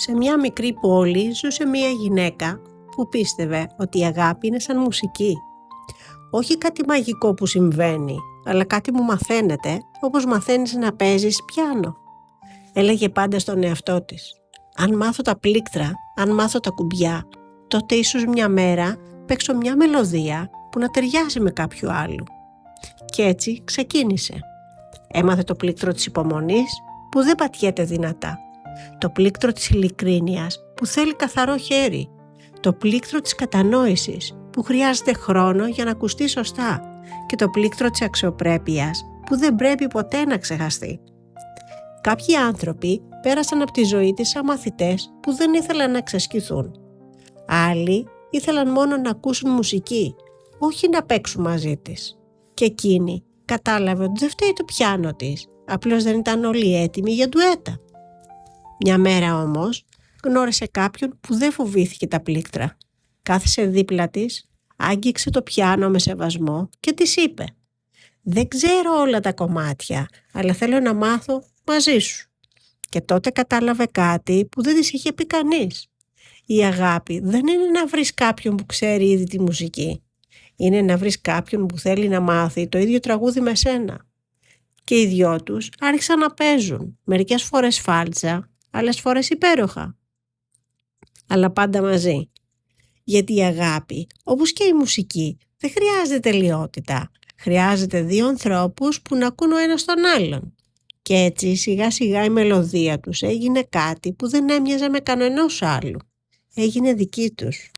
Σε μια μικρή πόλη ζούσε μια γυναίκα που πίστευε ότι η αγάπη είναι σαν μουσική. Όχι κάτι μαγικό που συμβαίνει, αλλά κάτι που μαθαίνεται όπως μαθαίνεις να παίζεις πιάνο. Έλεγε πάντα στον εαυτό της: αν μάθω τα πλήκτρα, αν μάθω τα κουμπιά, τότε ίσως μια μέρα παίξω μια μελωδία που να ταιριάζει με κάποιο άλλο. Και έτσι ξεκίνησε. Έμαθε το πλήκτρο της υπομονής που δεν πατιέται δυνατά, το πλήκτρο της ειλικρίνειας που θέλει καθαρό χέρι, το πλήκτρο της κατανόησης που χρειάζεται χρόνο για να ακουστεί σωστά και το πλήκτρο της αξιοπρέπειας που δεν πρέπει ποτέ να ξεχαστεί. Κάποιοι άνθρωποι πέρασαν από τη ζωή της σαν μαθητές που δεν ήθελαν να εξασκηθούν. Άλλοι ήθελαν μόνο να ακούσουν μουσική, όχι να παίξουν μαζί της. Και εκείνη κατάλαβε ότι δεν φταίει το πιάνο της, απλώς δεν ήταν όλοι έτοιμοι για ντουέτα. Μια μέρα όμως γνώρισε κάποιον που δεν φοβήθηκε τα πλήκτρα. Κάθισε δίπλα της, άγγιξε το πιάνο με σεβασμό και της είπε: «Δεν ξέρω όλα τα κομμάτια, αλλά θέλω να μάθω μαζί σου». Και τότε κατάλαβε κάτι που δεν της είχε πει κανείς. Η αγάπη δεν είναι να βρεις κάποιον που ξέρει ήδη τη μουσική. Είναι να βρεις κάποιον που θέλει να μάθει το ίδιο τραγούδι με σένα. Και οι δυο τους άρχισαν να παίζουν, μερικές φορές φάλτσα, άλλες φορές υπέροχα. Αλλά πάντα μαζί. Γιατί η αγάπη, όπως και η μουσική, δεν χρειάζεται τελειότητα. Χρειάζεται δύο ανθρώπους που να ακούν ο ένας τον άλλον. Και έτσι σιγά σιγά η μελωδία τους έγινε κάτι που δεν έμοιαζε με κανενός άλλου. Έγινε δική τους.